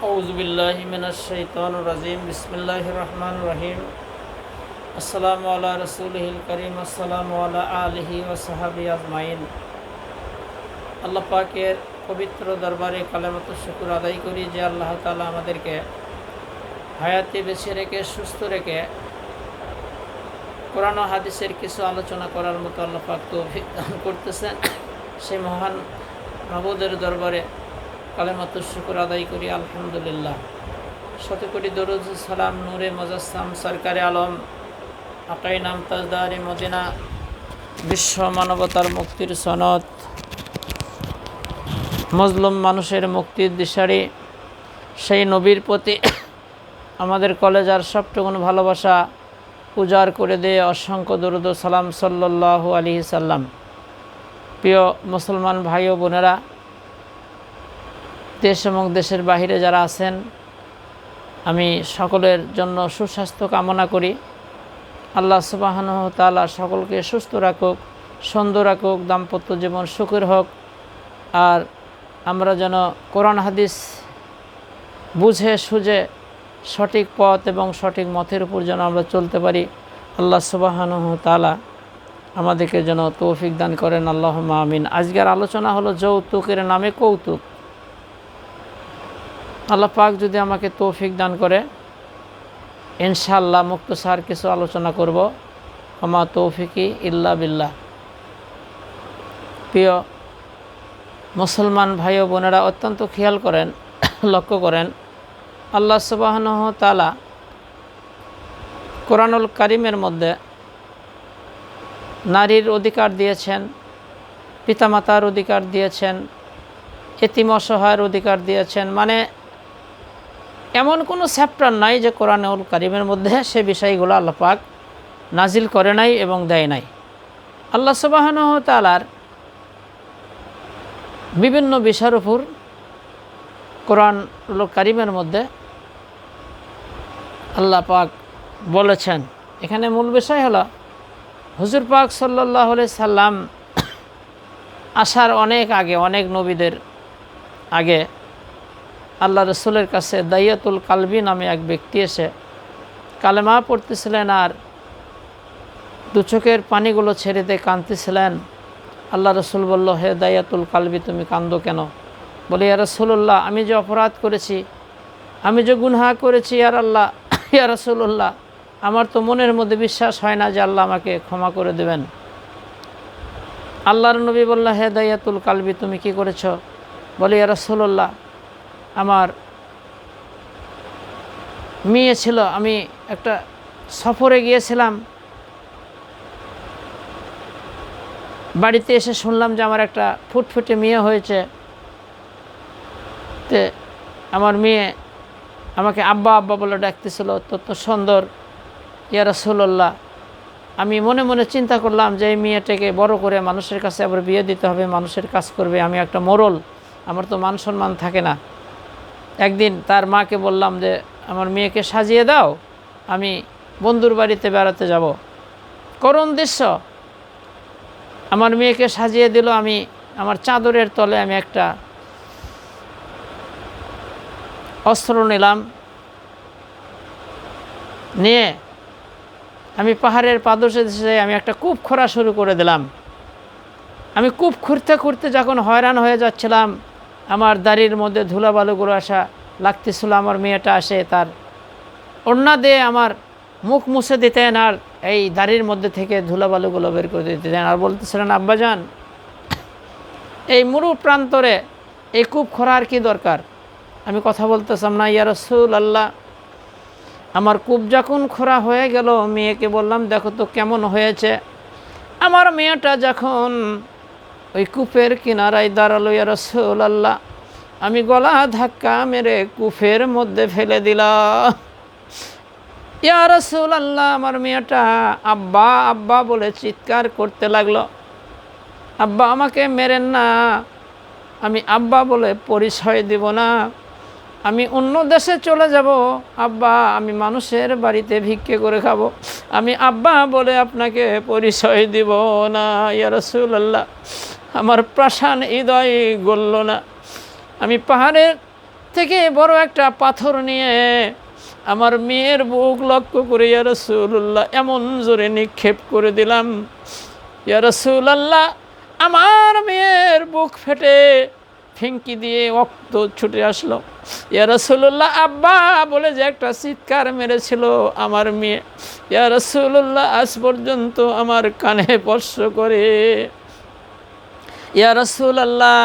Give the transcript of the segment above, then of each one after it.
আউযু বিল্লাহি মিনাশ শাইতানির রাজিম। বিসমিল্লাহির রহমানির রহিম। আসসালামু আলা রাসূলিল কারীম, আসসালামু আলা আলিহি ওয়া সাহবিহি আজমাইন। আল্লাহ পাকের পবিত্র দরবারে কালেমাতু শুকর আদায় করি যে আল্লাহ তাআলা আমাদেরকে হায়াতে বেঁচে রেখে সুস্থ রেখে কোরআন ও হাদিসের কিছু আলোচনা করার মতো আল্লাহ পাক তৌফিক দান করতেছেন। সেই মহান মাবুদের দরবারে কালেমাতু শুকর আদায় করি আলহামদুলিল্লাহ। শত কোটি দরুদ সালাম নূরে মুজাসসাম সরকারে আলম আকাই নাম তাজদারি মদিনা, বিশ্ব মানবতার মুক্তির সনদ, মজলুম মানুষের মুক্তির দিশারি সেই নবীর প্রতি আমাদের কলেজার সবটুকুন ভালোবাসা উজাড় করে দিয়ে অসংখ্য দরুদ সালাম সাল্লাল্লাহু আলাইহি সাল্লাম। প্রিয় মুসলমান ভাই ও বোনেরা, দেশ এবং দেশের বাহিরে যারা আছেন, আমি সকলের জন্য সুস্বাস্থ্য কামনা করি। আল্লাহ সুবহানাহু ওয়া তাআলা সকলকে সুস্থ রাখুক, সুন্দর রাখুক, দাম্পত্য জীবন সুখের হোক। আর আমরা যেন কোরআন হাদিস বুঝে সুঝে সঠিক পথ এবং সঠিক মতের উপর যেন আমরা চলতে পারি। আল্লাহ সুবহানাহু ওয়া তাআলা আমাদেরকে যেন তৌফিক দান করেন, আল্লাহুম্মা আমিন। আজকের আলোচনা হলো যৌতুকের নামে কৌতুক। আল্লাহ পাক যদি আমাকে তৌফিক দান করে ইনশাআল্লাহ মুক্তসার কিছু আলোচনা করব। আমা তৌফিকি ইল্লা বিল্লাহ। প্রিয় মুসলমান ভাই ও বোনেরা, অত্যন্ত খেয়াল করেন, লক্ষ্য করেন, আল্লাহ সুবহানাহু ওয়া তাআলা কোরআনুল কারীমের মধ্যে নারীর অধিকার দিয়েছেন, পিতামাতার অধিকার দিয়েছেন, এতিম অসহায়ের অধিকার দিয়েছেন। মানে এমন কোনো চ্যাপ্টার নাই যে কোরআনুল কারীমের মধ্যে সে বিষয়গুলো আল্লাহ পাক নাজিল করে নাই এবং দেয় নাই। আল্লাহ সুবহানাহু ওয়া তাআলার বিভিন্ন বিষয়ের উপর কোরআনুল কারীমের মধ্যে আল্লাহ পাক বলেছেন। এখানে মূল বিষয় হলো হুজুর পাক সাল্লাল্লাহু আলাইহি সাল্লাম আসার অনেক আগে, অনেক নবীদের আগে আল্লাহ রসুলের কাছে দাইয়াতুল কালবি নামে এক ব্যক্তি এসে কালেমা পড়তেছিলেন আর দু চোখের পানিগুলো ছেড়ে দিয়ে কাঁদতেছিলেন। আল্লাহ রসুল বলল, হে দাইয়াতুল কালবি, তুমি কাঁদো কেন? বলে, ইয়া রাসূলুল্লাহ, আমি যে অপরাধ করেছি, আমি যে গুনাহ করেছি, ইয়া রাসূলুল্লাহ, আমার তো মনের মধ্যে বিশ্বাস হয় না যে আল্লাহ আমাকে ক্ষমা করে দেবেন। আল্লাহর নবী বলল, হে দাইয়াতুল কালবি, তুমি কি করেছ? বলে, ইয়া রাসূলুল্লাহ, আমার মেয়ে ছিল, আমি একটা সফরে গিয়েছিলাম, বাড়িতে এসে শুনলাম যে আমার একটা ফুটফুটে মেয়ে হয়েছে। তে আমার মেয়ে আমাকে আব্বা আব্বা বলে ডাকতেছিল, তত সুন্দর। ইয়া রাসূলুল্লাহ, আমি মনে মনে চিন্তা করলাম যে এই মেয়েটাকে বড় করে মানুষের কাছে আবার বিয়ে দিতে হবে, মানুষের কাজ করবে, আমি একটা মোড়ল, আমার তো মান সম্মান থাকে না। একদিন তার মাকে বললাম যে আমার মেয়েকে সাজিয়ে দাও, আমি বন্ধুর বাড়িতে বেড়াতে যাব। করুণ দৃশ্য, আমার মেয়েকে সাজিয়ে দিল। আমি আমার চাদরের তলে আমি একটা অস্ত্র নিলাম, নিয়ে আমি পাহাড়ের পাদদেশে আমি একটা কূপ খোঁড়া শুরু করে দিলাম। আমি কূপ খুঁড়তে খুঁড়তে যখন হয়রান হয়ে যাচ্ছিলাম, আমার দাড়ির মধ্যে ধুলাবালুগুলো আসা লাগতেছিল। আমার মেয়েটা আসে তার ওড়না দিয়ে আমার মুখ মুছে দিতেন আর এই দাড়ির মধ্যে থেকে ধুলাবালুগুলো বের করে দিতেন আর বলতেছিলেন, আব্বাজান, এই মরু প্রান্তরে এই কূপ খোঁড়ার কি দরকার? আমি কথা বলতেছিলাম না, ইয়া রাসূলুল্লাহ। আমার কূপ যখন খোঁড়া হয়ে গেল, মেয়েকে বললাম, দেখো তো কেমন হয়েছে। আমার মেয়েটা যখন ওই কূপের কিনারায় দাঁড়ালো, ইয়া রাসূলুল্লাহ, আমি গলা ধাক্কা মেরে কূপের মধ্যে ফেলে দিলাম। ইয়া রাসূলুল্লাহ, আমার মেয়েটা আব্বা আব্বা বলে চিৎকার করতে লাগলো। আব্বা, আমাকে মেরেন না, আমি আব্বা বলে পরিচয় দিব না, আমি অন্য দেশে চলে যাব। আব্বা, আমি মানুষের বাড়িতে ভিক্ষে করে খাবো, আমি আব্বা বলে আপনাকে পরিচয় দিব না। ইয়া রাসূলুল্লাহ, আমার প্রাসান হৃদয় গলল না। আমি পাহাড়ের থেকে বড় একটা পাথর নিয়ে আমার মেয়ের বুক লক্ষ্য করে ইয়া রাসূলুল্লাহ এমন জোরে নিক্ষেপ করে দিলাম, ইয়া রাসূলুল্লাহ আমার মেয়ের বুক ফেটে ফিঙ্কি দিয়ে রক্ত ছুটে আসলো। ইয়া রাসূলুল্লাহ আব্বা বলে যে একটা চিৎকার মেরেছিল আমার মেয়ে, ইয়া রাসূলুল্লাহ আজ পর্যন্ত আমার কানে স্পর্শ করে। ইয়া রাসূলুল্লাহ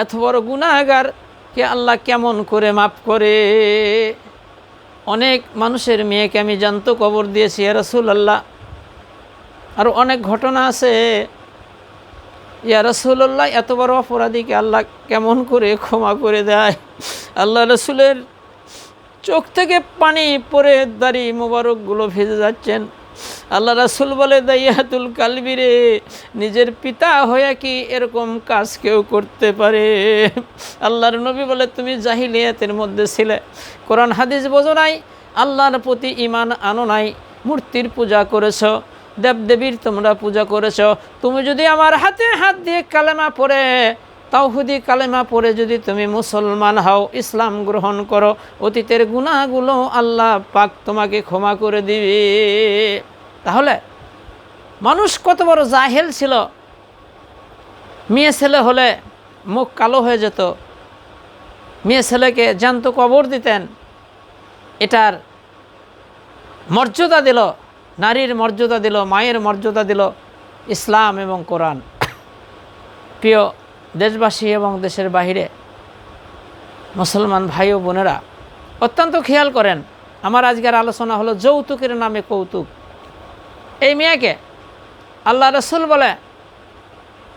এত বড় গুনাহগারকে আল্লাহ কেমন করে মাফ করে? অনেক মানুষের মেয়েকে আমি জ্যান্ত কবর দিয়েছি ইয়া রাসূলুল্লাহ, আর অনেক ঘটনা আছে। ইয়া রাসূলুল্লাহ এত বড় অপরাধীকে আল্লাহ কেমন করে ক্ষমা করে দেয়? আল্লাহ রাসূলের চোখ থেকে পানি পড়ে দাড়ি মোবারকগুলো ভেজে যাচ্ছেন। আল্লাহ রাসূল বলে দাইয়াতুল কালবিরে, নিজের পিতা হয়ে কি এরকম কাজ কেউ করতে পারে? আল্লাহর নবী বলে তুমি জাহিলিয়াতের মধ্যে ছিলে, কোরআন হাদিস বোঝো নাই, আল্লাহর প্রতি ঈমান আনো নাই, মূর্তির পূজা করেছ, দেবদেবীর তোমরা পূজা করেছ। তুমি যদি আমার হাতে হাত দিয়ে কালেমা পড়ে তাওহীদি কালেমা পড়ে যদি তুমি মুসলমান হও, ইসলাম গ্রহণ করো, অতীতের গুনাহগুলো আল্লাহ পাক তোমাকে ক্ষমা করে দিবে। তাহলে মানুষ কত বড় জাহেল ছিল। মেয়ে ছেলে হলে মুখ কালো হয়ে যেত, মেয়ে ছেলেকে জ্যান্ত কবর দিতেন। এটার মর্যাদা দিল, নারীর মর্যাদা দিল, মায়ের মর্যাদা দিল ইসলাম এবং কোরআন। প্রিয় দেশবাসী এবং দেশের বাহিরে মুসলমান ভাই ও বোনেরা, অত্যন্ত খেয়াল করেন, আমার আজকের আলোচনা হলো যৌতুকের নামে কৌতুক। এই মেয়েকে আল্লাহ রাসূল বলে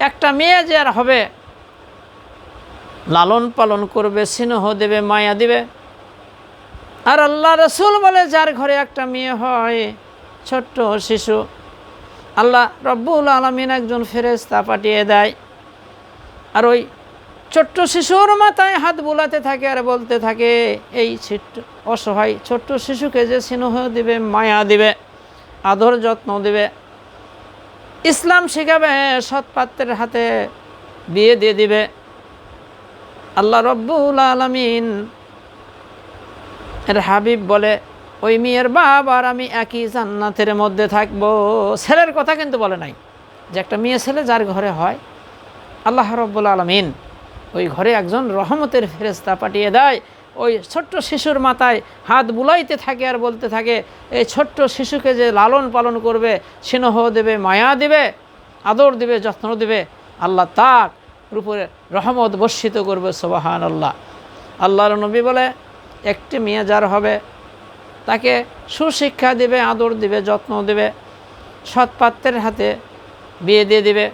একটা মেয়ে যে আর হবে, লালন পালন করবে, স্নেহ দেবে, মায়া দিবে। আর আল্লাহ রাসূল বলে যার ঘরে একটা মেয়ে হয়, ছোট্ট শিশু, আল্লাহ রব্বুল আলামিন একজন ফেরেশতা পাঠিয়ে দেয়, আর ওই ছোট্ট শিশুর মাথায় হাত বুলাতে থাকে আর বলতে থাকে, এই ছোট্ট অসহায় ছোট্ট শিশুকে যে স্নেহ দিবে, মায়া দিবে, আদর যত্ন দিবে, ইসলাম শেখাবে, সৎ পাত্রের হাতে বিয়ে দিয়ে দিবে। আল্লাহ রব্বুল আলামিন এর হাবিব বলে ওই মেয়ের বাপ আর আমি একই জান্নাতের মধ্যে থাকবো। ছেলের কথা কিন্তু বলে নাই, যে একটা মেয়ে ছেলে যার ঘরে হয়, আল্লাহ রব্বুল আলামিন ওই ঘরে একজন রহমতের ফেরেশতা পাঠিয়ে দেয়। ওই ছোট্ট শিশুর মাথায় হাত বুলাইতে থাকে আর বলতে থাকে, এই ছোট্ট শিশুকে যে লালন পালন করবে, স্নেহ দেবে, মায়া দেবে, আদর দেবে, যত্ন দেবে, আল্লাহ তার উপরে রহমত বর্ষিত করবে। সুবহানাল্লাহ। আল্লাহর নবী বলে একটি মেয়ে যার হবে তাকে সুশিক্ষা দেবে, আদর দিবে, যত্ন দেবে, সৎ পাত্রের হাতে বিয়ে দিয়ে দিবে।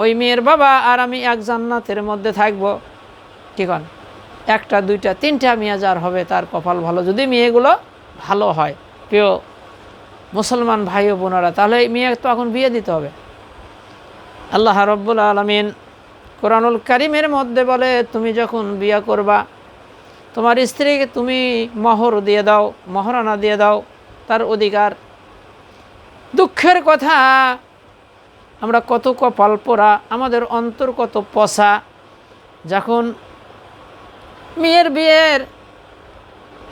ওই মেয়ের বাবা আর আমি এক জান্নাতের মধ্যে থাকব। কি কন? একটা, দুইটা, তিনটা মেয়ে যার হবে তার কপাল ভালো, যদি মেয়েগুলো ভালো হয়। প্রিয় মুসলমান ভাই ও বোনেরা, তাহলে এই মেয়ে তো এখন বিয়ে দিতে হবে। আল্লাহ রব্বুল আলামিন কোরআনুল কারীমের মধ্যে বলে, তুমি যখন বিয়ে করবা তোমার স্ত্রীকে তুমি মোহর দিয়ে দাও, মোহরানা দিয়ে দাও, তার অধিকার। দুঃখের কথা, আমরা কত কপাল পোড়া, আমাদের অন্তর কত পচা। যখন মেয়ের বিয়ের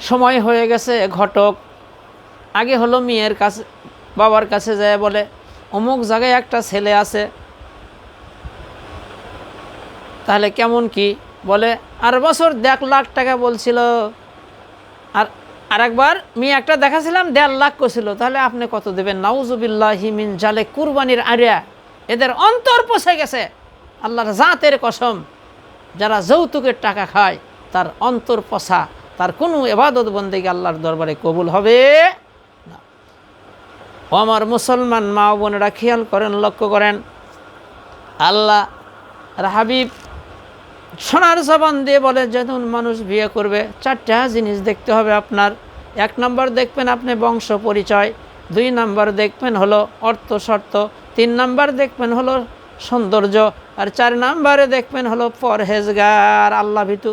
সময় হয়ে গেছে, ঘটক আগে হলো মেয়ের কাছে, বাবার কাছে যায় বলে অমুক জায়গায় একটা ছেলে আছে। তাহলে কেমন কি বলে, আর বছর 1.5 লাখ টাকা বলছিল, আর আরেকবার মেয়ে একটা দেখাছিলাম 1.5 লাখ করছিল। তাহলে আপনি কত দেবেন? নাউজুবিল্লাহি মিন জালে, কুরবানির আরিয়া, এদের অন্তর পচে গেছে। আল্লাহর জাতের কসম, যারা যৌতুকের টাকা খায় তার অন্তর পচা, তার কোনো ইবাদত বন্দেগী আল্লাহর দরবারে কবুল হবে না। ও আমার মুসলমান মা বোনেরা, খেয়াল করেন, লক্ষ্য করেন, আল্লাহ হাবিব সোনার জবান দিয়ে বলে, যখন মানুষ বিয়ে করবে 4টা জিনিস দেখতে হবে আপনার। 1 নম্বর দেখবেন আপনি বংশ পরিচয়, 2 নম্বর দেখবেন হলো অর্থ শর্ত, 3 নম্বর দেখবেন হলো সৌন্দর্য, আর 4 নম্বরে দেখবেন হলো পরহেজগার, আল্লাহ ভীতু।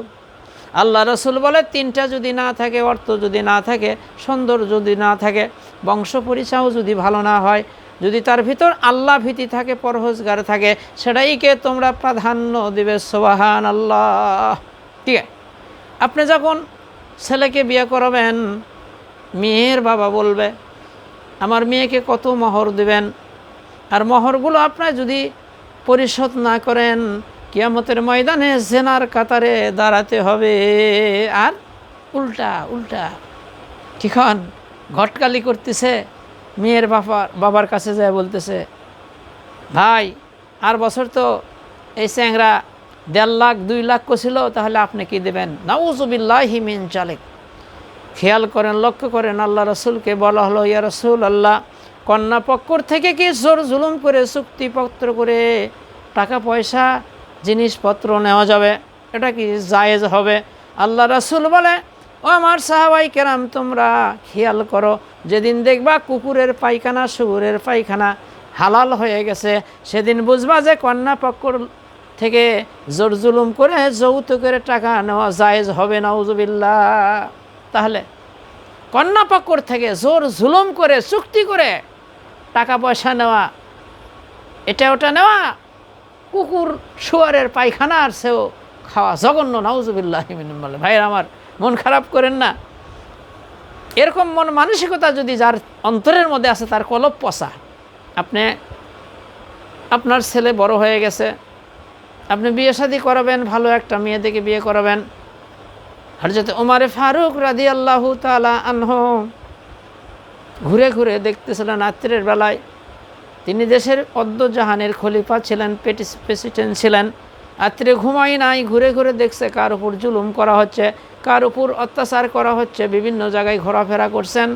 আল্লাহ রসুল বলে 3টা যদি না থাকে, অর্থ যদি না থাকে, সৌন্দর্য যদি না থাকে, বংশ পরিচয়ও যদি ভালো না হয়, যদি তার ভিতর আল্লাহ ভীতি থাকে, পরহেজগার থাকে, সেটাইকে তোমরা প্রাধান্য দিবে। সুবহানাল্লাহ। ঠিক আছে, আপনি যখন ছেলেকে বিয়ে করাবেন, মেয়ের বাবা বলবে আমার মেয়েকে কত মোহর দেবেন, আর মোহরগুলো আপনার যদি পরিশোধ না করেন কিয়ামতের ময়দানে জেনার কাতারে দাঁড়াতে হবে। আর উল্টা ঠিকন ঘটকালি করতেছে, মেয়ের বাবার কাছে যায় বলতেছে ভাই আর বছর তো এই চ্যাংরা 1.5 লাখ 2 লাখ ছিল, তাহলে আপনি কি দেবেন? নাউযুবিল্লাহি মিন জালিক। খেয়াল করেন, লক্ষ্য করেন, আল্লাহ রসুলকে বলা হলো ইয়া রাসূল আল্লাহ, কন্যা পক্ষর থেকে কি জোর জুলুম করে চুক্তিপত্র করে টাকা পয়সা জিনিসপত্র নেওয়া যাবে? এটা কি জায়েজ হবে? আল্লাহ রাসূল বলে ও আমার সাহাবাই কেরাম, তোমরা খেয়াল করো, যেদিন দেখবা কুকুরের পায়খানা শুকুরের পায়খানা হালাল হয়ে গেছে, সেদিন বুঝবা যে কন্যা পক্ষর থেকে জোর জুলুম করে যৌতুকের টাকা নেওয়া জায়েজ হবে। নাউযুবিল্লাহ। তাহলে কন্যা পক্ষর থেকে জোর জুলুম করে চুক্তি করে টাকা পয়সা নেওয়া, এটা ওটা নেওয়া, কুকুর শুয়ারের পায়খানার সেও খাওয়া জঘন্য। নাউযুবিল্লাহি মিন যালিক। ভাইয়ের আমার, মন খারাপ করেন না। এরকম মন মানসিকতা যদি যার অন্তরের মধ্যে আছে, তার কলব পচা। আপনার ছেলে বড় হয়ে গেছে, আপনি বিয়ে শাদী করাবেন, ভালো একটা মেয়ে দেখে বিয়ে করাবেন। হযরত ওমর ফারুক রাদিয়াল্লাহু তাআলা আনহু ঘুরে ঘুরে দেখতেছিলেন রাত্রের বেলায়, তিনি দেশের অদ্দজাহানের খলিফা ছিলেন, প্রেসিডেন্ট ছিলেন। রাত্রে ঘুমাই নাই, ঘুরে ঘুরে দেখছে কার উপর জুলুম করা হচ্ছে, কার উপর অত্যাচার করা হচ্ছে, বিভিন্ন জায়গায় ঘোরাফেরা করছেন।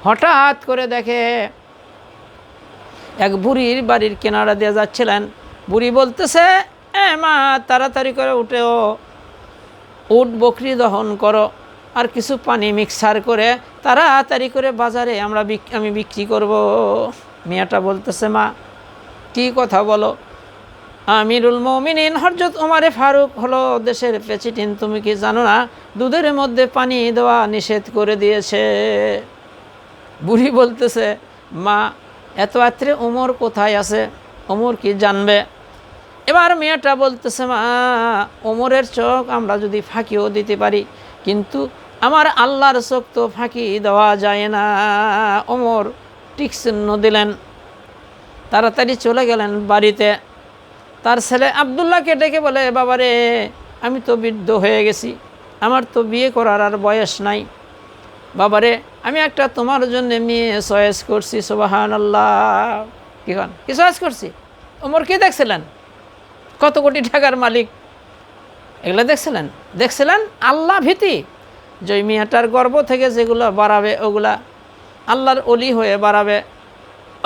হঠাৎ করে দেখে এক বুড়ির বাড়ির কিনারা দিয়ে যাচ্ছিলেন। বুড়ি বলতেছে মা তাড়াতাড়ি করে উঠেও উট বকরি দহন করো, আর কিছু পানি মিক্সার করে তাড়াতাড়ি করে বাজারে আমি বিক্রি করব। মিয়াটা বলতেছে মা কি কথা বলো? আমিরুল মুমিনিন হযরত ওমর ফারুক হলো দেশের প্রেসিডেন্ট, তুমি কি জানো না দুধের মধ্যে পানি দেওয়া নিষেধ করে দিয়েছে? বুড়ি বলতেছে মা এত রাত্রে ওমর কোথায় আছে, ওমর কি জানবে? এবার মেয়েটা বলতেছে মা ওমরের চোখ আমরা যদি ফাঁকিও দিতে পারি, কিন্তু আমার আল্লাহর চোখ তো ফাঁকি দেওয়া যায় না। ওমর টিকচিহ্ন দিলেন, তাড়াতাড়ি চলে গেলেন বাড়িতে। তার ছেলে আব্দুল্লাহকে ডেকে বলে বাবারে আমি তো বৃদ্ধ হয়ে গেছি, আমার তো বিয়ে করার আর বয়স নাই। বাবারে আমি একটা তোমার জন্য মেয়ে চয়েস করছি। সুবহানাল্লাহ। কি চয়েস করছি? ওমর কি দেখছিলেন? কত কোটি টাকার মালিক, এগুলো দেখছিলেন আল্লাহ ভীতি। যে মেয়েটার গর্ভ থেকে যেগুলো বাড়াবে ওগুলা আল্লাহর ওলি হয়ে বাড়াবে।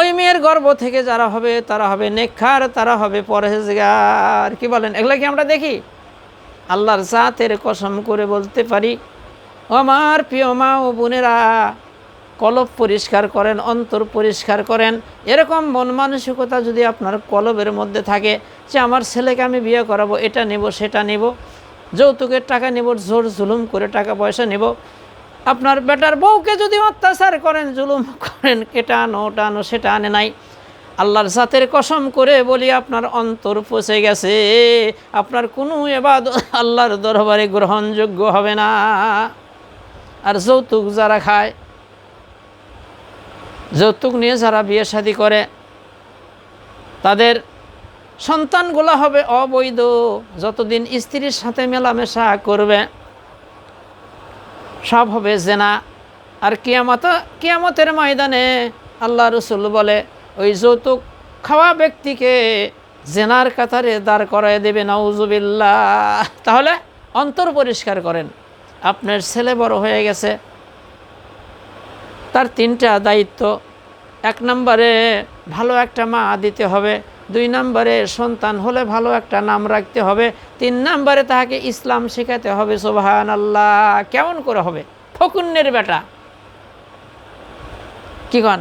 ওই মেয়ের গর্ভ থেকে যারা হবে তারা হবে নেককার, তারা হবে পরহেজগার। কি বলেন? এগুলা কি আমরা দেখি? আল্লাহর জাতের কসম করে বলতে পারি, আমার প্রিয় মা ও বোনেরা, কলব পরিষ্কার করেন, অন্তর পরিষ্কার করেন। এরকম মন মানসিকতা যদি আপনার কলবের মধ্যে থাকে যে আমার ছেলেকে আমি বিয়ে করাবো, এটা নেব সেটা নেব, যৌতুকের টাকা নেব, জোর জুলুম করে টাকা পয়সা নেব, আপনার বেটার বউকে যদি অত্যাচার করেন, জুলুম করেন, এটা আনো ওটা আনো, সেটা আনে নাই, আল্লাহর জাতের কসম করে বলি আপনার অন্তর পচে গেছে। আপনার কোনো ইবাদত আল্লাহর দরবারে গ্রহণযোগ্য হবে না। আর যৌতুক যারা খায়, যৌতুক নিয়ে যারা বিয়ে শাদী করে, তাদের সন্তানগুলো হবে অবৈধ। যতদিন স্ত্রীর সাথে মেলামেশা করবে সব হবে জেনা। আর কিয়ামতের ময়দানে আল্লাহ রসুল বলে ওই যৌতুক খাওয়া ব্যক্তিকে জেনার কাতারে দাঁড় করায় দেবে। নাউযুবিল্লাহ। তাহলে অন্তর পরিষ্কার করেন। আপনার ছেলে বড় হয়ে গেছে, তার 3টা দায়িত্ব। 1 নম্বরে ভালো একটা মা দিতে হবে, 2 নম্বরে সন্তান হলে ভালো একটা নাম রাখতে হবে, 3 নম্বরে তাকে ইসলাম শেখাতে হবে। সুবহানাল্লাহ। কেমন করে হবে? ফকুন্নের বেটা কি গান,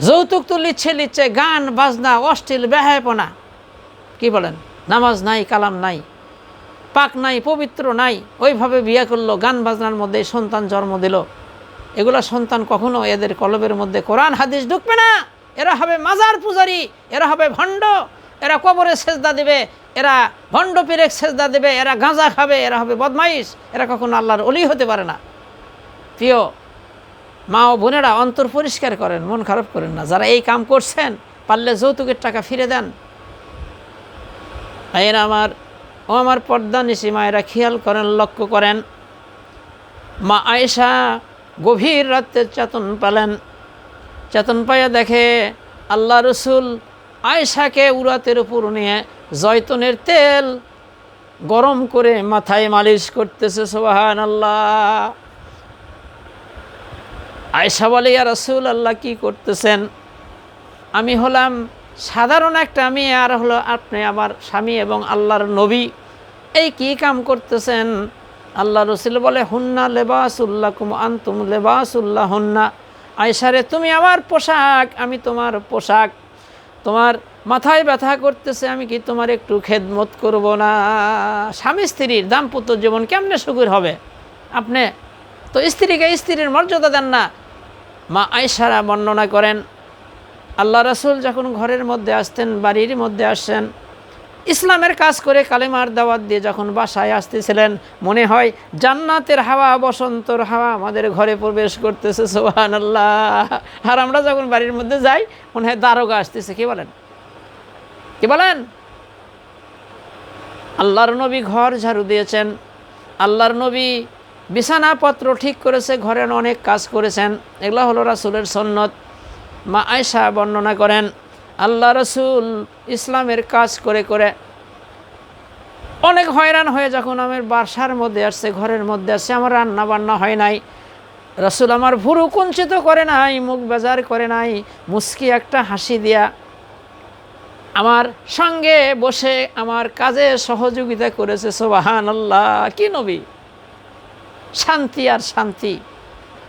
যৌতুক তো লিচ্ছে গান বাজনা অশ্লীল বেহায়াপনা। কি বলেন? নামাজ নাই, কালাম নাই, পাক নাই, পবিত্র নাই, ওইভাবে বিয়ে করলো, গান বাজনার মধ্যে সন্তান জন্ম দিল। এগুলা সন্তান কখনো এদের কলবের মধ্যে কোরআন হাদিস ঢুকবে না। এরা হবে মাজার পূজারি, এরা হবে ভণ্ড, এরা কবরে সেজদা দেবে, এরা ভণ্ড পীরে সেজদা দেবে, এরা গাঁজা খাবে, এরা হবে বদমাইশ, এরা কখনো আল্লাহর ওলি হতে পারে না। প্রিয় মা ও বোনেরা, অন্তর পরিষ্কার করেন, মন খারাপ করেন না। যারা এই কাম করছেন পারলে যৌতুকের টাকা ফিরে দেন। ভাইয়েরা আমার পর্দা নিশি মায়েরা খেয়াল করেন, লক্ষ্য করেন। মা আয়েশা গভীর রাতে চেতন পেলেন। চেতন পাইয়া দেখে আল্লাহ রসুল আয়েশাকে উরাতের উপর নিয়ে জয়তুনের তেল গরম করে মাথায় মালিশ করতেছে। সুবহানাল্লাহ। আয়েশা বলে, ইয়া রাসূল আল্লাহ, কি করতেছেন? আমি হলাম সাধারণ একটা মেয়ে, আর হলো আপনি আমার স্বামী এবং আল্লাহর নবী, এই কি কাম করতেছেন? আল্লাহ রসুল বলে, হুন্না লেবাসুল্লাকুম আনতুম লেবাসুল্লাহ হুন্না। আয়েশারে, তুমি আমার পোশাক, আমি তোমার পোশাক। তোমার মাথায় ব্যথা করতেছে, আমি কি তোমার একটু খেদমত করব না? স্বামী স্ত্রীর দাম্পত্য জীবন কেমনে সুখের হবে? আপনি তো স্ত্রীকে স্ত্রীর মর্যাদা দেন না। মা আয়েশারা বর্ণনা করেন, আল্লাহ রাসূল যখন ঘরের মধ্যে আসতেন, বাড়ির মধ্যে আসছেন, ইসলামের কাজ করে কালেমার দাওয়াত দিয়ে যখন বাসায় আসতেছিলেন, মনে হয় জান্নাতের হাওয়া, বসন্তর হাওয়া আমাদের ঘরে প্রবেশ করতেছে। সুবহানাল্লাহ। আর আমরা যখন বাড়ির মধ্যে যাই, মনে হয় দারোগা আসতেছে। কি বলেন, কি বলেন? আল্লাহর নবী ঘর ঝাড়ু দিয়েছেন, আল্লাহর নবী বিছানাপত্র ঠিক করেছে, ঘরের অনেক কাজ করেছেন। এগুলো হলো রাসূলের সুন্নত। মা আয়েশা বর্ণনা করেন, আল্লাহ রসুল ইসলামের কাজ করে করে অনেক হয়রান হয়ে যখন আমার বাসার মধ্যে আসছে, ঘরের মধ্যে আসছে, আমার রান্না বান্না হয় নাই, রসুল আমার ভুরু কুঞ্চিত করে নাই, মুখ বেজার করে নাই, মুস্কি একটা হাসি দিয়া আমার সঙ্গে বসে আমার কাজে সহযোগিতা করেছে। সুবহানাল্লাহ। কি নবী! শান্তি আর শান্তি।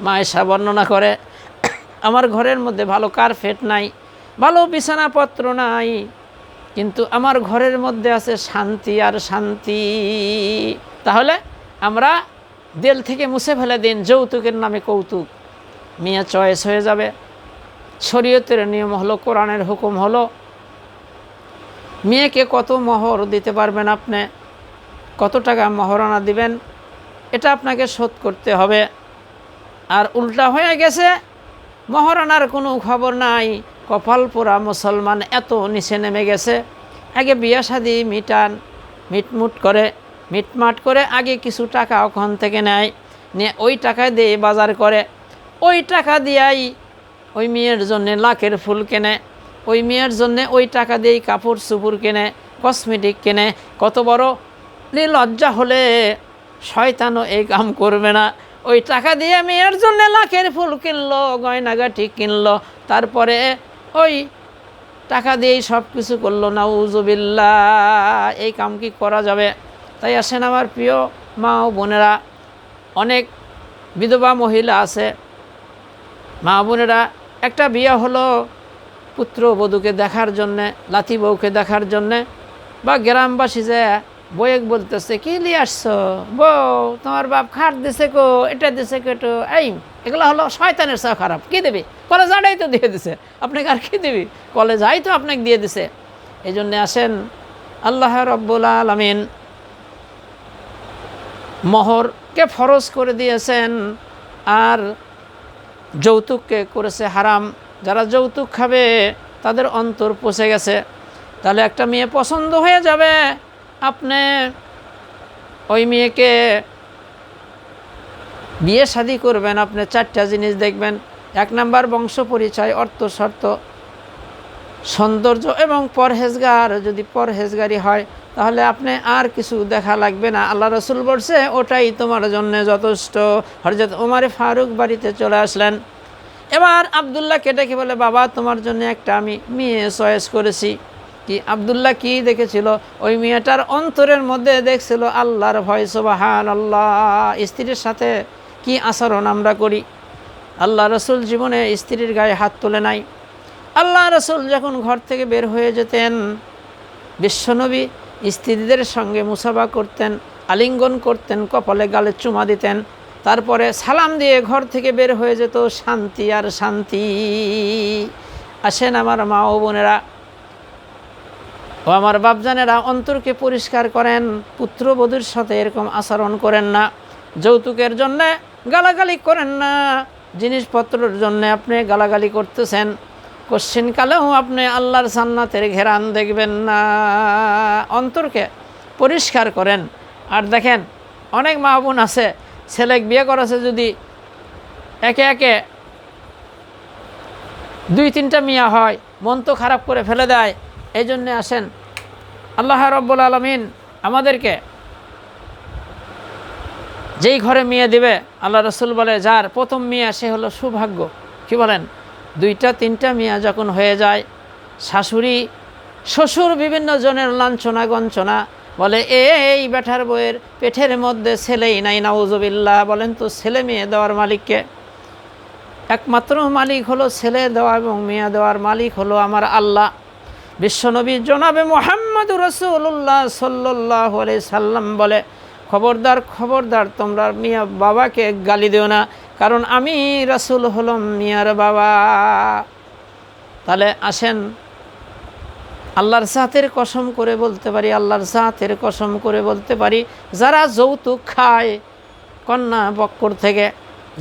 মা আয়েশা বর্ণনা করে, আমার ঘরের মধ্যে ভালো কার্পেট নাই, ভালো বিছানাপত্র নাই, কিন্তু আমার ঘরের মধ্যে আছে শান্তি আর শান্তি। তাহলে আমরা দিল থেকে মুছে ফেলে দিন যৌতুকের নামে কৌতুক। মেয়ে চয়েস হয়ে যাবে। শরীয়তের নিয়ম হলো, কোরআনের হুকুম হলো, মেয়েকে কত মোহর দিতে পারবেন আপনি, কত টাকা মোহরানা দিবেন, এটা আপনাকে শোধ করতে হবে। আর উল্টা হয়ে গেছে, মোহরানার কোনো খবর নাই, কপাল পোড়া মুসলমান এত নিচে নেমে গেছে। আগে বিয়া শাদি মিটমাট করে আগে কিছু টাকা ওখান থেকে নেয়, নিয়ে ওই টাকা দিয়ে বাজার করে, ওই টাকা দিয়াই ওই মেয়ের জন্যে লাখের ফুল কেনে, ওই মেয়ের জন্যে ওই টাকা দিয়েই কাপড় চুপুর কেনে, কসমেটিক কেনে। কত বড় লজ্জা হলে শয়তানও এই কাম করবে না। ওই টাকা দিয়ে মেয়ের জন্য লাখের ফুল কিনলো, গয়নাগাটি কিনলো, তারপরে ওই টাকা দিয়েই সব কিছু করলো। নাউজুবিল্লাহ। এই কাম কি করা যাবে? তাই আসেন আমার প্রিয় মা ও বোনেরা, অনেক বিধবা মহিলা আছে, মা বোনেরা, একটা বিয়ে হলো পুত্রবধূকে দেখার জন্যে, লাতি বউকে দেখার জন্যে, বা গ্রামবাসী যে বইয়েক বলতেছে, কি নিয়ে আসছো বউ, তোমার বাপ খাট দিছে কো, এটা দিছে কেটো, এই এগুলো হলো শয়তানের চেয়ে খারাপ। কি দেবে? কলেজ আড়াই তো দিয়ে দিছে, আপনাকে আর কি দেবে? কলেজ আই তো আপনাকে দিয়ে দিছে। এই জন্যে আসেন, আল্লাহ রব্বুল আলামিন মোহরকে ফরজ করে দিয়েছেন, আর যৌতুককে করেছে হারাম। যারা যৌতুক খাবে তাদের অন্তর পচে গেছে। তাহলে একটা মেয়ে পছন্দ হয়ে যাবে, আপনি ওই মেয়েকে বিয়ে শাদী করবেন, আপনি চারটা জিনিস দেখবেন। 1 নাম্বার বংশ পরিচয়, অর্থ শর্ত, সৌন্দর্য এবং পরহেজগার। যদি পরহেজগারি হয় তাহলে আপনি আর কিছু দেখা লাগবে না। আল্লাহ রসুল বলছে, ওটাই তোমার জন্য যথেষ্ট। হযরত ওমর ফারুক বাড়িতে চলে আসলেন। এবার আবদুল্লাহকে ডেকে বলে, বাবা তোমার জন্য একটা আমি মেয়ে চয়েস করেছি। কি আবদুল্লাহ কি দেখেছিল? ওই মেয়েটার অন্তরের মধ্যে দেখছিল আল্লাহর ভয়। সুবহানাল্লাহ। স্ত্রীর সাথে কি আচরণ আমরা করি! আল্লাহ রসুল জীবনে স্ত্রীর গায়ে হাত তোলে নাই। আল্লাহ রসুল যখন ঘর থেকে বের হয়ে যেতেন, বিশ্বনবী স্ত্রীদের সঙ্গে মুসাফা করতেন, আলিঙ্গন করতেন, কপালে গালে চুমা দিতেন, তারপরে সালাম দিয়ে ঘর থেকে বের হয়ে যেত। শান্তি আর শান্তি। আসেন আমার মা ও বোনেরা, ও আমার বাপজানেরা, অন্তরকে পরিষ্কার করেন, পুত্রবধূর সাথে এরকম আচরণ করেন না, যৌতুকের জন্যে গালাগালি করেন না, জিনিসপত্রের জন্যে আপনি গালাগালি করতেছেন, কোশ্চিনকালেও আপনি আল্লাহর জান্নাতের ঘেরান দেখবেন না। অন্তরকে পরিষ্কার করেন। আর দেখেন, অনেক মা বোন আছে, ছেলে বিয়ে করেছে, যদি একে একে 2-3টা মিয়া হয়, মন তো খারাপ করে ফেলে দেয়। এই জন্যে আসেন, আল্লাহ রাব্বুল আলামিন আমাদেরকে যেই ঘরে মেয়ে দিবে, আল্লাহ রসুল বলে যার প্রথম মেয়ে সে হলো সৌভাগ্য। কি বলেন? 2-3টা মেয়ে যখন হয়ে যায়, শাশুড়ি শ্বশুর বিভিন্ন জনের লাঞ্ছনা গঞ্চনা, বলে এই বেটার বইয়ের পেটের মধ্যে ছেলেই নাই, নাউজুবিল্লাহ। বলেন তো, ছেলে মেয়ে দেওয়ার মালিককে? একমাত্র মালিক হলো ছেলে দেওয়া এবং মেয়ে দেওয়ার মালিক হলো আমার আল্লাহ। বিশ্বনবী জনাবে মুহাম্মদুর রাসূলুল্লাহ সাল্লাল্লাহু আলাইহি সাল্লাম বলে, খবরদার খবরদার, তোমরা মিয়া বাবাকে গালি দিও না, কারণ আমি রাসূল হলাম মিয়ার বাবা। তাহলে আসেন, আল্লাহর জাতের কসম করে বলতে পারি, আল্লাহর জাতের কসম করে বলতে পারি, যারা যৌতুক খায় কন্যা বক্কর থেকে,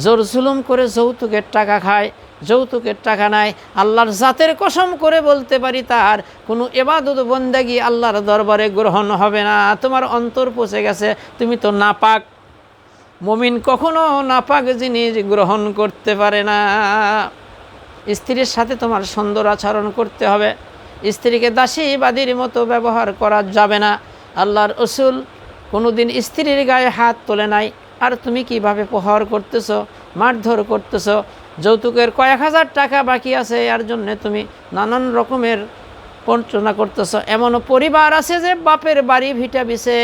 জোর জুলুম করে যৌতুকের টাকা খায়, যৌতুকের টাকা নেয়, আল্লাহর জাতের কসম করে বলতে পারি তার কোনো ইবাদত বন্দেগী আল্লাহর দরবারে গ্রহণ হবে না। তোমার অন্তর পচে গেছে, তুমি তো নাপাক। মুমিন কখনো নাপাক জিনিস গ্রহণ করতে পারে না। স্ত্রীর সাথে তোমার সুন্দর আচরণ করতে হবে, স্ত্রীকে দাসী বাদীর মতো ব্যবহার করা যাবে না। আল্লাহর রাসূল কোনোদিন স্ত্রীর গায়ে হাত তোলে নাই, আর তুমি কিভাবে প্রহার করতেছো, মারধর করতেছো, যৌতুকের কয়েক হাজার টাকা বাকি আছে, এর জন্য তুমি নানান রকমের বঞ্চনা করতেছো। এমনও পরিবার আছে যে বাপের বাড়ি ভিটা বিছে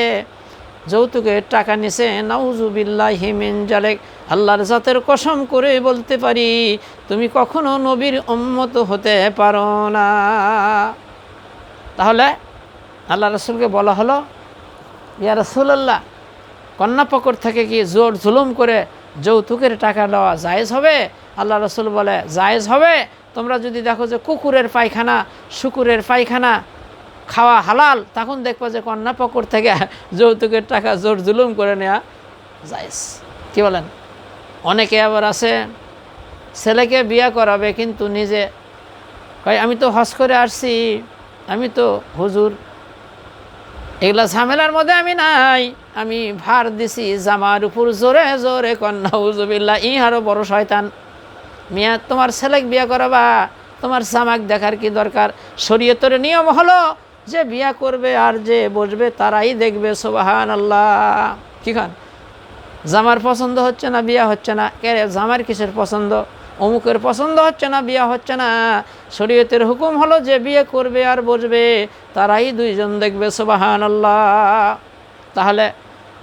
যৌতুকের টাকা নিছে, নাউজুবিল্লাহি মিন জালিক। আল্লাহর জাতের কসম করে বলতে পারি, তুমি কখনো নবীর উম্মত হতে পারো না। তাহলে আল্লাহ রাসূলকে বলা হলো, ইয়া রাসূলুল্লাহ, কন্যাপক্ষ থেকে কি জোর জুলুম করে যৌতুকের টাকা দেওয়া জায়েজ হবে? আল্লাহ রাসূল বলে, জায়েজ হবে। তোমরা যদি দেখো যে কুকুরের পায়খানা, শুকুরের পায়খানা খাওয়া হালাল, তখন দেখবা যে কন্যাপক্ষ থেকে যৌতুকের টাকা জোর জুলুম করে নেওয়া জায়েজ। কি বলেন? অনেকে আবার আছে, ছেলেকে বিয়ে করাবে কিন্তু নিজে কয় আমি তো হজ করে আসছি, আমি তো হুজুর, এগুলা ঝামেলার মধ্যে আমি নাই, আমি ভার দিছি জামার উপর জোরে জোরে, কন্যা নাউজুবিল্লাহ। আরও বড় শয়তান। মিয়া, তোমার ছেলেক বিয়ে করাবা, তোমার জামাক দেখার কি দরকার? শরীয়তের নিয়ম হলো যে বিয়ে করবে আর যে বসবে তারাই দেখবে। সুবহানাল্লাহ। কি খান? জামার পছন্দ হচ্ছে না, বিয়ে হচ্ছে না, কে জামার কিসের পছন্দ? অমুকের পছন্দ হচ্ছে না, বিয়ে হচ্ছে না। শরীয়তের হুকুম হলো যে বিয়ে করবে আর বসবে তারাই দুইজন দেখবে। সুবহানাল্লাহ। তাহলে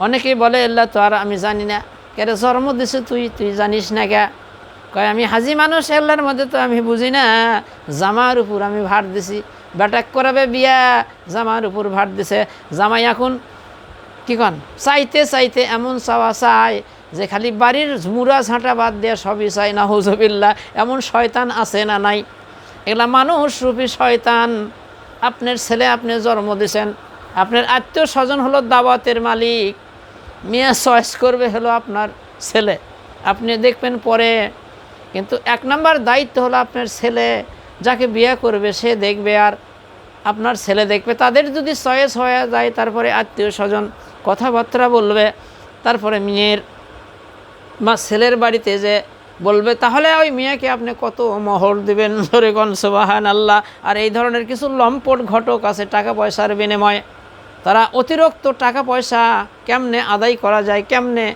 অনেকেই বলে, আল্লাহ তো আর আমি জানি না। কে জন্ম দিছে তুই জানিস না কে? কয় আমি হাজি মানুষ, আল্লাহর মধ্যে তো আমি বুঝি না, জামার উপর আমি ভার দিছি। বেটাক করাবে বিয়া, জামার উপর ভার দিছে। জামাই এখন কি কন চাইতে চাইতে এমন চাওয়া চায় যে খালি বাড়ির মুড়া ঝাঁটা বাদ দিয়ে সবই চাই। নাউজুবিল্লাহ। এমন শয়তান আছে না নাই? এগুলা মানুষ রূপী শয়তান। আপনার ছেলে আপনি জন্ম দিয়েছেন, আপনার আত্মীয় স্বজন হলো দাওয়াতের মালিক, মেয়ে চয়েস করবে হলো আপনার ছেলে, আপনি দেখবেন পরে। কিন্তু 1 নম্বর দায়িত্ব হলো আপনার ছেলে, যাকে বিয়ে করবে সে দেখবে আর আপনার ছেলে দেখবে। তাদের যদি চয়েস হয়ে যায় তারপরে আত্মীয় স্বজন কথাবার্তা বলবে, তারপরে মেয়ের বা ছেলের বাড়িতে যে বলবে, তাহলে ওই মেয়েকে আপনি কত মোহর দেবেন। ধরে কোন সুবহানাল্লাহ। আর এই ধরনের কিছু লম্পট ঘটক আছে টাকা পয়সার বিনিময়ে, তারা অতিরিক্ত টাকা পয়সা কেমনে আদায় করা যায়, কেমনে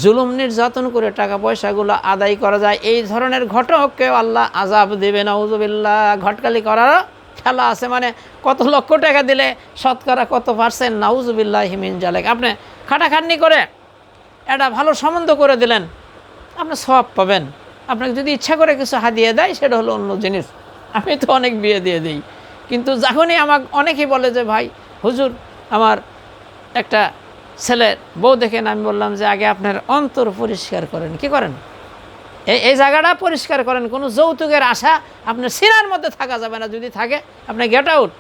জুলুম নির্যাতন করে টাকা পয়সাগুলো আদায় করা যায়, এই ধরনের ঘটককেও আল্লাহ আযাব দেবে। নাউজুবিল্লাহ। ঘটকালি করার খেলা আছে, মানে কত লক্ষ টাকা দিলে শতকরা কত %, নাউজুবিল্লাহি মিন জালিক। আপনি খাটাখাটনি করে একটা ভালো সম্বন্ধ করে দিলেন, আপনি সওয়াব পাবেন। আপনাকে যদি ইচ্ছা করে কিছু হাদিয়ে দেয় সেটা হলো অন্য জিনিস। আমি তো অনেক বিয়ে দিয়ে দিই, কিন্তু যখনই আমাকে অনেকেই বলে যে ভাই হুজুর আমার একটা ছেলের বউ দেখেন, আমি বললাম যে আগে আপনার অন্তর পরিষ্কার করেন। কি করেন? এই জায়গাটা পরিষ্কার করেন। কোনো যৌতুকের আশা আপনার সিনার মধ্যে থাকা যাবে না। যদি থাকে আপনি গেট আউট।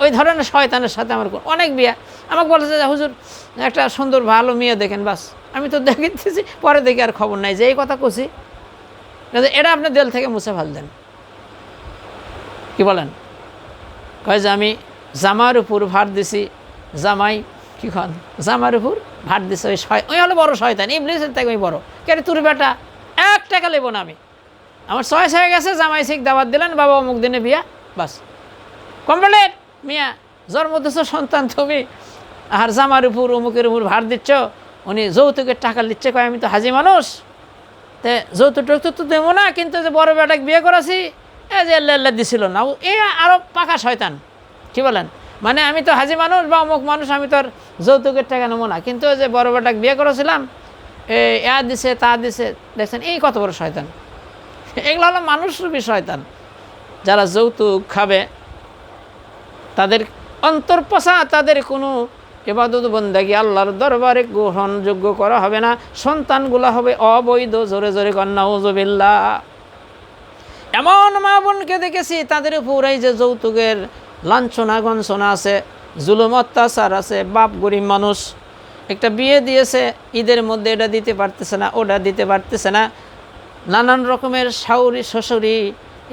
ওই ধরনের শয়তানের সাথে আমার অনেক বিয়া। আমাকে বলেছে যে হুজুর একটা সুন্দর ভালো মেয়ে দেখেন, বাস আমি তো দেখেছি, পরে দেখি আর খবর নাই যে এই কথা কছি। এটা আপনি দিল থেকে মুছে ফেল দেন। কি বলেন? কয় যে আমি জামার উপর ভার দিছি, জামাই কি খান জামার উপর ভার দিছে, ওই হলো বড় শয়তান, ইবলিসের থেকে ওই বড়। কেন তোর বেটা 1 টাকা নেব না আমি, আমার চয়েস হয়ে গেছে, জামাই শিখ দাওয়াত দিলেন, বাবা অমুক দিনে বিয়া, বাস কমপ্লিট। মিয়া জন্ম দিচ্ছ সন্তান তুমি, আর জামার উপর অমুকের উপর ভার দিচ্ছ, উনি যৌতুকের টাকা নিচ্ছে। কয় আমি তো হাজি মানুষ, তে যৌতুক টৌতুক তো দেবো না, কিন্তু যে বড় বেটাকে বিয়ে করাছি এই যে আল্লাহ দিছিল না, এই আরও পাকা শয়তান। কি বলেন? মানে আমি তো হাজি মানুষ বা অমুক মানুষ, আমি তো আর যৌতুকের টাকা নেবো না, কিন্তু যে বড় বেটাকে বিয়ে করেছিলাম দিছে তা দিছে, দেখছেন এই কত বড় শয়তান। এগুলো হলো মানুষরূপী শয়তান। যারা যৌতুক খাবে তাদের অন্তর্পশা, তাদের কোনো ইবাদত বন্দেগী আল্লাহর দরবারে গ্রহণযোগ্য করা হবে না, সন্তানগুলো হবে অবৈধ। জোরে জোরে নাউযুবিল্লাহ। এমন মা বোনকে দেখেছি তাদের উপর এই যে যৌতুকের লাঞ্ছনা গঞ্ছনা আছে, জুলুম অত্যাচার আছে। বাপ গরিব মানুষ, একটা বিয়ে দিয়েছে, ঈদের মধ্যে এটা দিতে পারতেছে না, ওটা দিতে পারতেছে না, নানান রকমের শাশুড়ি শ্বশুরি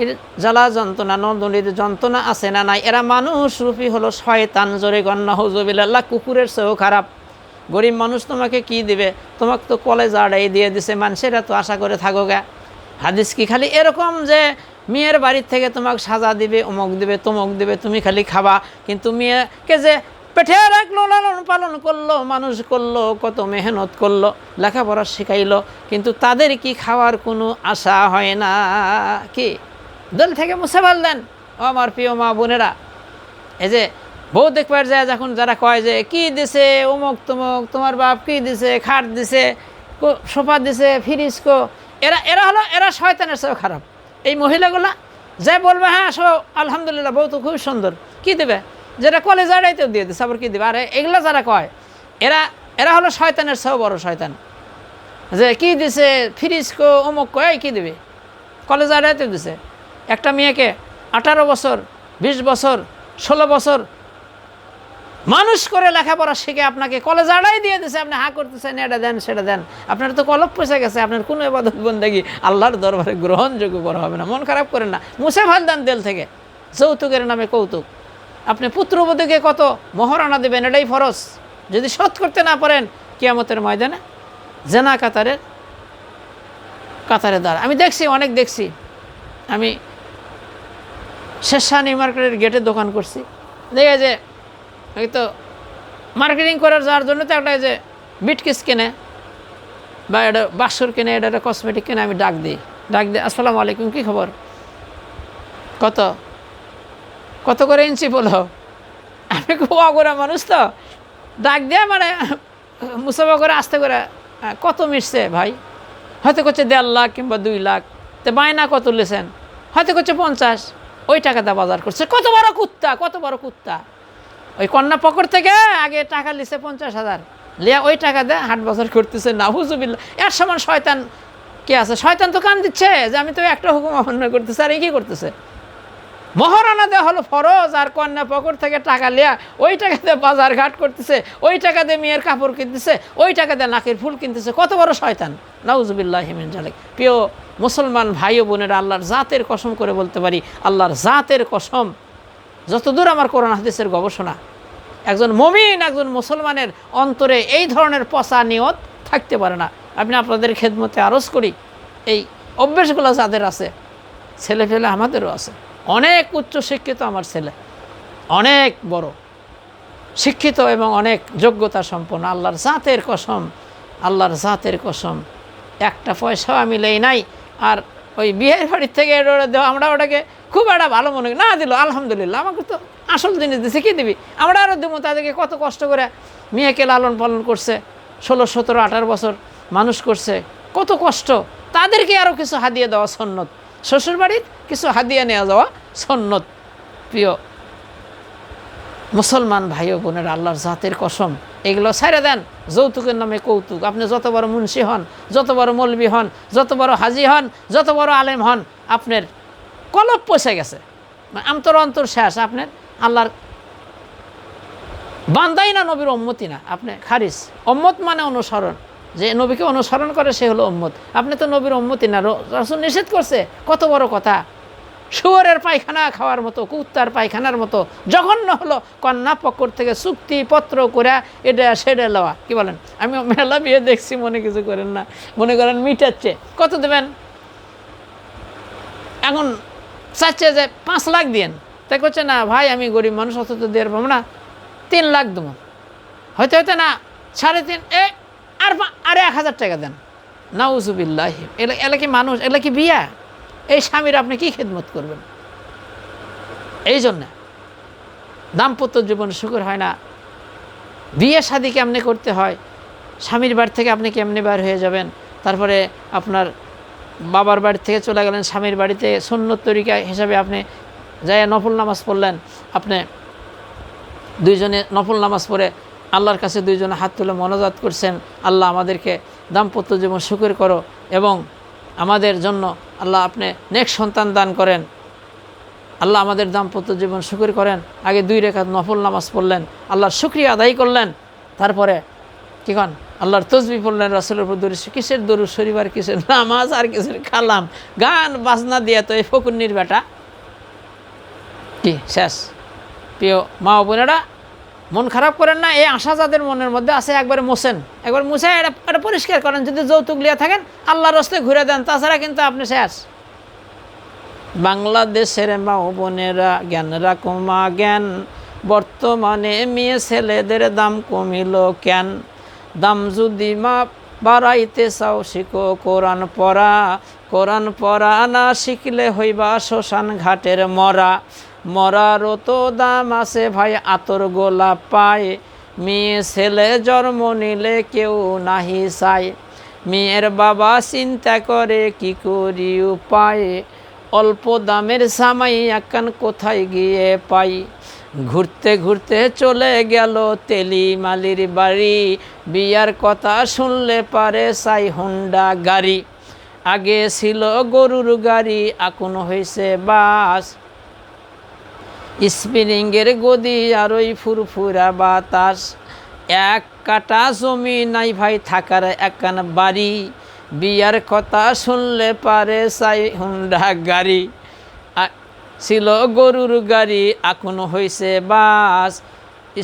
এর জ্বালা যন্ত্রণা, নন্দনীর যন্ত্রণা আছে না নাই? এরা মানুষ রূপী হলো শয়তান। জোরে নাউযুবিল্লাহ। কুকুরের চেয়েও খারাপ। গরিব মানুষ তোমাকে কি দিবে? তোমাকে তো কলেজ আড়াই দিয়ে দিছে, মানুষেরা তো আশা করে থাকো গা। হাদিস কি খালি এরকম যে মেয়ের বাড়ির থেকে তোমাকে সাজা দিবে, অমুক দিবে, তমুক দিবে, তুমি খালি খাবা? কিন্তু মেয়েকে যে পেটে রাখলো, লালন পালন করলো, মানুষ করলো, কত মেহনত করলো, লেখাপড়া শিখাইলো, কিন্তু তাদের কি খাওয়ার কোনো আশা হয় না? কি দিল থেকে মুছে ফেললেন ও আমার প্রিয় মা বোনেরা। এই যে বউ দেখবার যায় যখন, যারা কয় যে কি দিছে অমুক তমুক, তোমার বাপ কি দিছে, খাট দিছে, সোফা দিছে, ফ্রিজ কো, এরা শয়তানের চেয়েও খারাপ। এই মহিলাগুলা যে বলবে হ্যাঁ সো আলহামদুলিল্লাহ বউ তো খুব সুন্দর, কি দেবে? যেটা কলেজ আড়াইতেও দিয়ে দিচ্ছে, আবার কী দেবে? আর এগুলা যারা কয় এরা হলো শয়তানের চেয়েও বড় শয়তান। যে কি দিছে, ফ্রিজ কো, অমুক কো, এই কী দেবে? কলেজ আড়াইতেও দিছে। একটা মেয়েকে 18 বছর, 20 বছর, 16 বছর মানুষ করে লেখাপড়া শিখে আপনাকে কলেজ আড়াই দিয়ে দিছে, আপনি হা করতেছেন এটা দেন সেটা দেন, আপনার তো কলপ পয়সা গেছে, আপনার কোনো ইবাদত বন্দেগী আল্লাহর দরবারে গ্রহণযোগ্য করা হবে না। মন খারাপ করেন না, মুছে ফেল দেন দিল থেকে। যৌতুকের নামে কৌতুক। আপনি পুত্রবধূকে কত মহারণা দেবেন, এটাই ফরজ। যদি শোধ করতে না পারেন কিয়ামতের ময়দানে জেনা কাতারে দাঁড়। আমি দেখছি, অনেক দেখছি। আমি শেরশাহ নিউ মার্কেটের গেটে দোকান করছি, দেখে যে এই তো মার্কেটিং করার যাওয়ার জন্য তো একটা যে বিটকিস কেনে বা এটা বাক্সর কেনে, এটা একটা কসমেটিক কেনে, আমি ডাক দিই আসসালামু আলাইকুম, কী খবর, কত করে ইঞ্চি বলো? আমি খুব অগোরা মানুষ তো, ডাক দিয়ে মানে মুসাফা করে আস্তে করে, কত মিশছে ভাই? হয়তো করছে 1.5 লাখ কিংবা 2 লাখ। তো বায়না কত লেছেন? হয়তো করছে 50। ওই টাকাটা বাজার করছে। কত বড় কুত্তা। ওই কন্যা পকর থেকে আগে টাকা লিছে 50,000, লিয়া ওই টাকা দেয় হাট বাজার করতেছে। নাউযুবিল্লাহ। এর সমান শয়তান কে আছে? শয়তান তো কান দিচ্ছে যে আমি তো একটা হুকুম অমান্য করতেছি, আর এই কী করতেছে? মহারণা দেওয়া হলো ফরজ, আর কন্যা পকর থেকে টাকা লিয়া ওই টাকা দিয়ে বাজার ঘাট করতেছে, ওই টাকা দিয়ে মেয়ের কাপড় কিনতেছে, ওই টাকা দিয়ে নাকের ফুল কিনতেছে। কত বড় শয়তান! নাউযুবিল্লাহি মিন যালিক। প্রিয় মুসলমান ভাই ও বোনেরা, আল্লাহর জাতের কসম করে বলতে পারি, আল্লাহর জাতের কসম, যতদূর আমার কোরআন হাদিসের গবেষণা, একজন মুমিন, একজন মুসলমানের অন্তরে এই ধরনের পচা নিয়ত থাকতে পারে না। আমি আপনাদের খেদমতে আরজ করি, এই অভ্যেসগুলো যাদের আছে, ছেলে ফেলে আমাদেরও আছে। অনেক উচ্চ শিক্ষিত আমার ছেলে, অনেক বড় শিক্ষিত এবং অনেক যোগ্যতা সম্পন্ন। আল্লাহর জাতের কসম, একটা পয়সাও আমি লেই নাই। আর ওই বিয়ের বাড়ির থেকে আমরা ওটাকে খুব একটা ভালো মনে না দিল, আলহামদুলিল্লাহ, আমাকে তো আসল জিনিস দিচ্ছে, কী দিবি? আমরা আরও দেবো। তাদেরকে কত কষ্ট করে মেয়েকে লালন পালন করছে, 16, 17, 18 বছর মানুষ করছে, কত কষ্ট। তাদেরকে আরও কিছু হাদিয়া দেওয়া সুন্নত, শ্বশুরবাড়ির কিছু হাদিয়া নেওয়া যাওয়া সুন্নত। প্রিয় মুসলমান ভাই ও বোনের, আল্লাহর জাতের কসম, এগুলো ছাইড়া দেন। যৌতুকের নামে কৌতুক। আপনি যত বড় মুন্সি হন, যত বড় মৌলবি হন, যত বড় হাজি হন, যত বড় আলেম হন, আপনার কলব পয়সা গেছে, অন্তর শেষ। আপনার আল্লাহর বান্দাই না, নবীর উম্মতি না, আপনি খারিজ। উম্মত মানে অনুসরণ, যে নবীকে অনুসরণ করে সে হলো উম্মত। আপনি তো নবীর উম্মতি না। রাসূল নিষেধ করছে, কত বড় কথা। শুয়োরের পায়খানা খাওয়ার মতো, কুত্তার পায়খানার মতো জঘন্য হলো কন্যা পক্ষ থেকে চুক্তিপত্র করে এটা সেটা লওয়া। কি বলেন? আমি মেলা বিয়ে দেখছি, মনে কিছু করেন না, মনে করেন মিটাচ্ছে। কত দেবেন? এখন চাচ্ছে যে 5 লাখ দিয়েন, তাই করছে না ভাই আমি গরিব মানুষ, অত তো দেওয়ার পাবো না, 3 লাখ দেবো। হয়তো হয়তো না 3.5, আর 1,000 টাকা দেন। নাউজুবিল্লাহ। এলা কি মানুষ? এলা কি বিয়া? এই স্বামীর আপনি কি খেদমত করবেন? এই জন্য দাম্পত্য জীবন সুখের হয় না। বিয়ে শাদী কেমনে করতে হয়, স্বামীর বাড়ি থেকে আপনি কেমনে বার হয়ে যাবেন, তারপরে আপনার বাবার বাড়ি থেকে চলে গেলেন স্বামীর বাড়িতে, সুন্নত তরিকা হিসাবে আপনি যাই নফল নামাজ পড়লেন, আপনি দুইজনে নফল নামাজ পড়ে আল্লাহর কাছে দুইজনে হাত তুলে মোনাজাত করছেন, আল্লাহ আমাদেরকে দাম্পত্য জীবন সুখের করো এবং আমাদের জন্য আল্লাহ আপনি নেক সন্তান দান করেন, আল্লাহ আমাদের দাম্পত্য জীবন সুখের করেন। আগে 2 রাকাত নফল নামাজ পড়লেন, আল্লাহর শুকরিয়া আদায় করলেন, তারপরে কি কন আল্লাহর তসবিহ পড়লেন, রাসূলের উপর দরুদ, কিসের দরুদ শরীফ আর কিসের নামাজ আর কিসের কালাম, গান বাজনা দিয়ে তো এই ফকুন্নির বেটা কি শেষ। প্রিয় মা ও বোনেরা, মন খারাপ করেন না। এই আশা যাদের মনের মধ্যে আছে একবারে মোছেন, একবার মুছে এটা পরিষ্কার করেন। যদি যৌতুক লিয়া থাকেন আল্লাহর রাস্তায় ঘুরে দেন, তাছাড়া কিন্তু আপনি শেষ। বাংলাদেশের মা ও বোনেরা জ্ঞান রাখো মা জ্ঞান, বর্তমানে মেয়ে ছেলেদের দাম কমিল কেন? দাম যদি মা বাড়াইতে চাও শিখো কোরআন পড়া, কোরআন পড়া না শিখলে হইবা শ্মশান ঘাটের মরা। মরারও তো দাম আছে ভাই আতর গোলাপ পায়, মেয়ে ছেলে জন্ম নিলে কেউ নাহি চায়। মেয়ের বাবা চিন্তা করে কি করি উপায়, অল্প দামের জামাই একান কোথায় গিয়ে পাই। ঘুরতে ঘুরতে চলে গেল তেলি মালির বাড়ি, বিয়ার কথা শুনলে পারে চাই হোন্ডা গাড়ি। আগে ছিল গরুর গাড়ি এখন হয়েছে বাস, স্প্রিংয়ের গদি আর ওই ফুরফুরা বাতাস। 1 কাঠা জমি নাই ভাই থাকার একান বাড়ি, বিয়ার কথা শুনলে পারে চাই হোন্ডা গাড়ি। ছিল গরুর গাড়ি এখন হয়েছে বাস,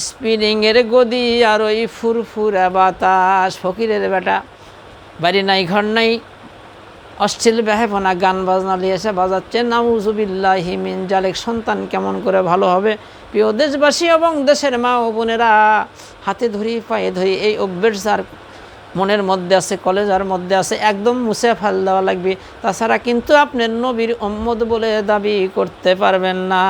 স্প্রিংয়ের গদি আর ওই ফুরফুরা বাতাস। ফকিরের বেটা, বাড়ি নাই ঘর নাই, অশ্লীল বেহাপনা গান বাজনা নিয়ে এসে বাজাচ্ছে। নাউজুবিল্লাহি মিন জালিক। সন্তান কেমন করে ভালো হবে? প্রিয় দেশবাসী এবং দেশের মা ও বোনেরা, হাতে ধরি পায়ে ধরি এই অভ্যেস যার মনের মধ্যে আছে, কলেজার মধ্যে আছে, একদম মুছে ফেল দেওয়া লাগবে। তাছাড়া কিন্তু আপনার নবীর উম্মত বলে দাবি করতে পারবেন না।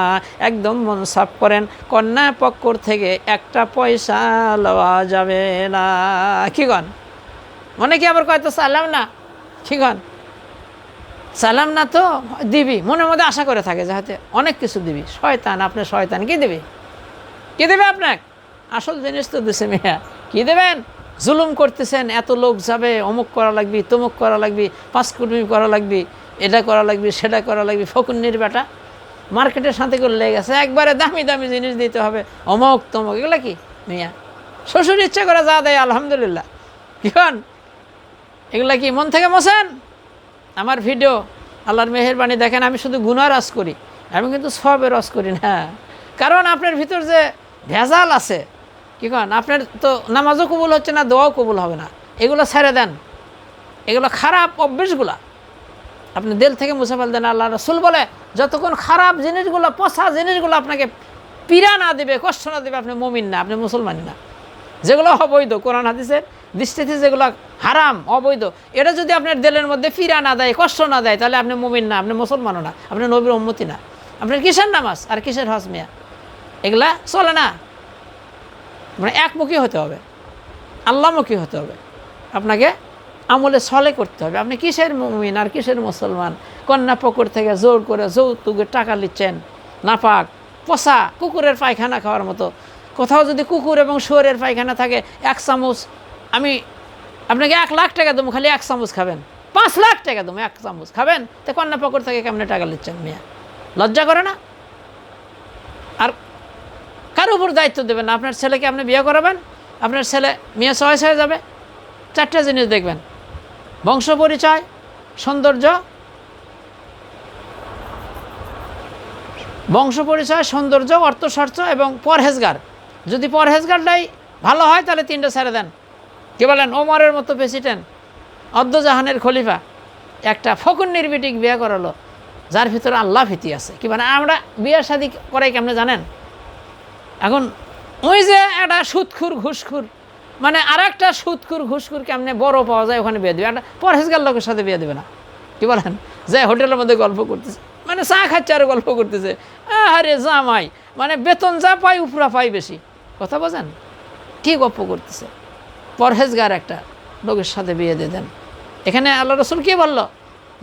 একদম মন সাফ করেন, কন্যা পক্ষ থেকে 1টা পয়সা লওয়া যাবে না। কি কন? মনে কি আবার কয়তো সালাম না? কি কন? সালাম না তো দিবি, মনের মধ্যে আশা করে থাকে যাতে অনেক কিছু দিবি। শয়তান, আপনার শয়তান কি দেবে? কি দেবে আপনাকে? আসল জিনিস তো দিছে মিয়া, কি দেবেন? জুলুম করতেছেন, এত লোক যাবে, অমুক করা লাগবে, তমুক করা লাগবে, 5 কোটি করা লাগবে, এটা করা লাগবে, সেটা করা লাগবে। ফকুন্নির বেটা মার্কেটের সাথে করে লেগে গেছে, একবারে দামি দামি জিনিস দিতে হবে, অমুক তমুক। এগুলো কি মিয়া? শ্বশুর ইচ্ছা করে যা দেয় আলহামদুলিল্লাহ। কি কন? এগুলা কি মন থেকে মোছেন? আমার ভিডিও আল্লাহর মেহেরবানি দেখেন, আমি শুধু গুনাহ রস করি, আমি কিন্তু সবের রস করি না। কারণ আপনার ভিতর যে ভেজাল আছে, কি কন, আপনার তো নামাজও কবুল হচ্ছে না, দোয়াও কবুল হবে না। এগুলো ছেড়ে দেন, এগুলো খারাপ অভ্যেসগুলা আপনি দিল থেকে মুছে ফেল দেন। আল্লাহ রাসূল বলে যতক্ষণ খারাপ জিনিসগুলো, পচা জিনিসগুলো আপনাকে পীড়া না দেবে, কষ্ট না দেবে, আপনি মুমিন না, আপনি মুসলমানই না। যেগুলো অবৈধ, কোরআন হাদিসের দৃষ্টিতে যেগুলো হারাম অবৈধ, এটা যদি আপনার দিলের মধ্যে পীড়া না দেয়, কষ্ট না দেয়, তাহলে আপনি মুমিন না, আপনি মুসলমানও না, আপনি নবীর উম্মতি না। আপনার কিসের নামাজ আর কিসের হজ মিয়া? এগুলা চলে না। মানে একমুখী হতে হবে, আল্লাহমুখী হতে হবে, আপনাকে আমলে ছলে করতে হবে। আপনি কিসের মুমিন আর কিসের মুসলমান? কন্যা পকর থেকে জোর করে যৌতুকের টাকা নিচ্ছেন, নাপাক পচা কুকুরের পায়খানা খাওয়ার মতো। কোথাও যদি কুকুর এবং শুয়োরের পায়খানা থাকে, 1 চামচ আমি আপনাকে 1 লাখ টাকা দেবো, খালি 1 চামচ খাবেন, 5 লাখ টাকা দেবো 1 চামচ খাবেন, তো কন্যা পকর থেকে কেমনে টাকা নিচ্ছেন মিয়া? লজ্জা করে না? আর কারো উপর দায়িত্ব দেবেন না। আপনার ছেলেকে আপনি বিয়ে করাবেন, আপনার ছেলে মেয়ে চয়েস হয়ে যাবে। 4টে জিনিস দেখবেন: বংশ পরিচয়, সৌন্দর্য, বংশ পরিচয়, সৌন্দর্য, অর্থশর্চ এবং পরহেজগার। যদি পরহেজগারটাই ভালো হয় তাহলে 3টে ছেড়ে দেন। কি বলেন? ওমরের মতো প্রেসিডেন্ট, অদ্দজাহানের খলিফা একটা ফকুর নির্বিটিক বিয়ে করালো, যার ভিতরে আল্লাহ ভীতি আছে। কি মানে আমরা বিয়ে শাদী করাই কেমনে জানেন? এখন ওই যে একটা সুদখুর ঘুষখুর, মানে আর একটা সুদখুর ঘুষখুর কেমনে বড় পাওয়া যায় ওখানে বিয়ে দেবে, একটা পরহেজগার লোকের সাথে বিয়ে দেবে না। কি বলেন? যে হোটেলের মধ্যে গল্প করতেছে, মানে চা খাচ্ছে আর গল্প করতেছে, আরে জামাই মানে বেতন যা পাই উপরা পাই বেশি। কথা বোঝেন? কি গল্প করতেছে? পরহেজগার একটা লোকের সাথে বিয়ে দিয়ে দেন। এখানে আল্লাহ রসুল কী বলল?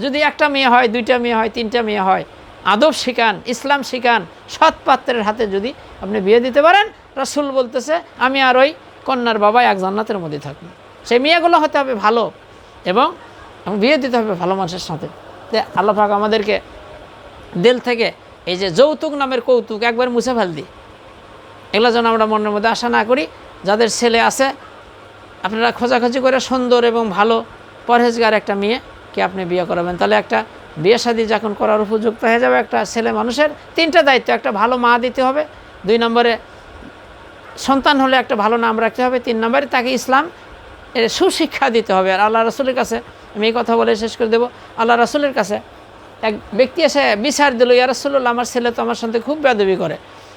যদি একটা মেয়ে হয়, 2টা মেয়ে হয়, 3টা মেয়ে হয়, আদব শিখান, ইসলাম শিখান, সৎ পাত্রের হাতে যদি আপনি বিয়ে দিতে পারেন, রসুল বলতেছে আমি আর ওই কন্যার বাবা এক জান্নাতের মধ্যে থাকবো। সেই মেয়েগুলো হতে হবে ভালো এবং বিয়ে দিতে হবে ভালো মানুষের সাথে। আল্লাহ পাক আমাদেরকে দিল থেকে এই যে যৌতুক নামের কৌতুক একবার মুছে ফেল দিই, এগুলো যেন আমরা মনের মধ্যে আশা না করি। যাদের ছেলে আছে আপনারা খোঁজাখুঁজি করে সুন্দর এবং ভালো পরহেজগার একটা মেয়েকে আপনি বিয়ে করাবেন, তাহলে একটা বিয়ে শাদী যখন করার উপযুক্ত হয়ে যাবে। একটা ছেলে মানুষের 3টা দায়িত্ব: একটা ভালো মা দিতে হবে, 2 নম্বরে সন্তান হলে একটা ভালো নাম রাখতে হবে, 3 নম্বরে তাকে ইসলাম এর সুশিক্ষা দিতে হবে। আর আল্লাহ রসুলের কাছে আমি এই কথা বলে শেষ করে দেবো। আল্লাহ রসুলের কাছে এক ব্যক্তি এসে বিচার দিল, ইয়া রাসূলুল্লাহ আমার ছেলে তো আমার সাথে খুব বেয়াদবি করে।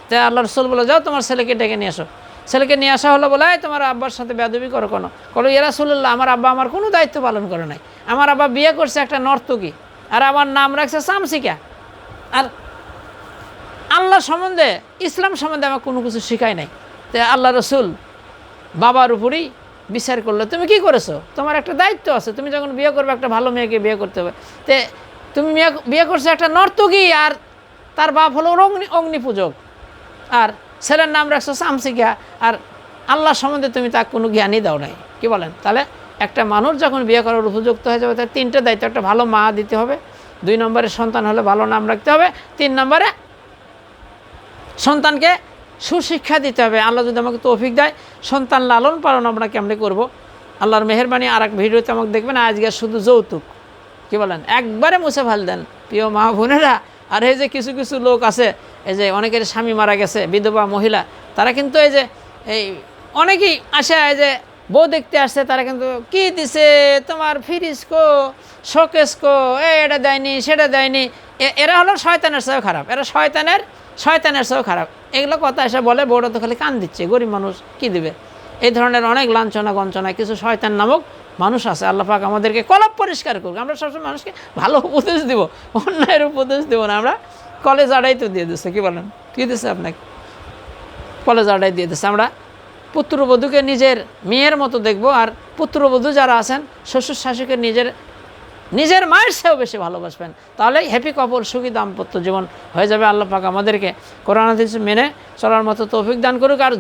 তাই আল্লাহ রসুল বলে, যাও তোমার ছেলেকে ডেকে নিয়ে আসো। ছেলেকে নিয়ে আসা হলো, বলে তোমার আব্বার সাথে বেয়াদবি করো কেন? বলো, ইয়া রাসূলুল্লাহ আমার আব্বা আমার কোনো দায়িত্ব পালন করে নাই। আমার আব্বা বিয়ে করছে একটা নর্তকী, আর আমার নাম রাখছে চামচিকা, আর আল্লাহ সম্বন্ধে ইসলাম সম্বন্ধে আমার কোনো কিছু শিখাই নাই। তো আল্লাহ রসুল বাবার উপরেই বিচার করলো, তুমি কি করেছো? তোমার একটা দায়িত্ব আছে, তুমি যখন বিয়ে করবে একটা ভালো মেয়েকে বিয়ে করতে হবে। তে তুমি বিয়ে করছো একটা নর্তকী, আর তার বাপ হলো অগ্নি পূজক, আর ছেলের নাম রাখছো চামচিকা, আর আল্লাহ সম্বন্ধে তুমি তাকে কোনো জ্ঞানই দাও নাই। কি বলেন? তাহলে একটা মানুষ যখন বিয়ে করার উপযুক্ত হয়ে যাবে তার 3টে দায়িত্ব: একটা ভালো মা দিতে হবে, 2 নম্বরে সন্তান হলে ভালো নাম রাখতে হবে, 3 নম্বরে সন্তানকে সুশিক্ষা দিতে হবে। আল্লাহ যদি আমাকে তৌফিক দেয়, সন্তান লালন পালন আমরা কেমনে করব, আল্লাহর মেহেরবানি আর এক ভিডিওতে আমাকে দেখবেন। আজকে শুধু যৌতুক, কি বলেন, একবারে মুছে ফেল দেন প্রিয় মা বোনেরা। আর এই যে কিছু কিছু লোক আছে, এই যে অনেকের স্বামী মারা গেছে, বিধবা মহিলা, তারা কিন্তু এই যে অনেকেই আসে, এই যে বউ দেখতে আসছে, তারা কিন্তু কি দিছে, তোমার ফ্রিজ কো, শোকেস কো, এটা দেয়নি সেটা দেয়নি। এরা হলো শয়তানের চেয়েও খারাপ, এরা শয়তানের চেয়েও খারাপ। এগুলো কথা এসে বলে, বউটা তো খালি কান দিচ্ছে, গরিব মানুষ কি দিবে। এই ধরনের অনেক লাঞ্ছনা গঞ্চনা কিছু শয়তান নামক মানুষ আছে। আল্লাহ পাক আমাদেরকে কলব পরিষ্কার করুক। আমরা সবসময় মানুষকে ভালো উপদেশ দেব, অন্যায়ের উপদেশ দেব না। আমরা কলেজ আড়াই তো দিয়ে দিচ্ছে, কি বলেন, কী দিচ্ছে আপনাকে? কলেজ আড়াই দিয়ে দিচ্ছে। আমরা পুত্রবধূকে নিজের মেয়ের মতো দেখব, আর পুত্রবধূ যারা আছেন শ্বশুর শাশুকে নিজের মায়ের চেয়েও বেশি ভালোবাসবেন। তাহলে হ্যাপি কাপল, সুখী দাম্পত্য জীবন হয়ে যাবে। আল্লাহ পাক আমাদেরকে কোরআন হাদিস মেনে চলার মতো তৌফিক দান করুক। আর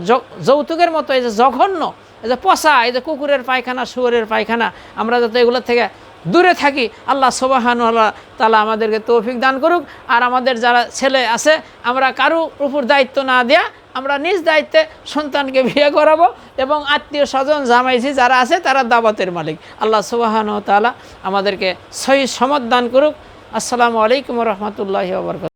যৌতুকের মতো এই যে জঘন্য, এই যে পচা, এই যে কুকুরের পায়খানা, শুয়োরের পায়খানা, আমরা যাতে এগুলোর থেকে দূরে থাকি, আল্লাহ সুবহানাহু ওয়া তাআলা আমাদেরকে তৌফিক দান করুক। আর আমাদের যারা ছেলে আছে, আমরা কারো উপর দায়িত্ব না দেয়া আমরা নিজ দায়িত্বে সন্তানকে বিয়ে করাবো, এবং আত্মীয় স্বজন জামাইজি যারা আছে তারা দাওয়াতের মালিক। আল্লাহ সুবহানাহু ওয়া তাআলা আমাদেরকে সহি সমত দান করুক। আসসালামু আলাইকুম ওয়া রাহমাতুল্লাহি ওয়া বারাকাতুহু।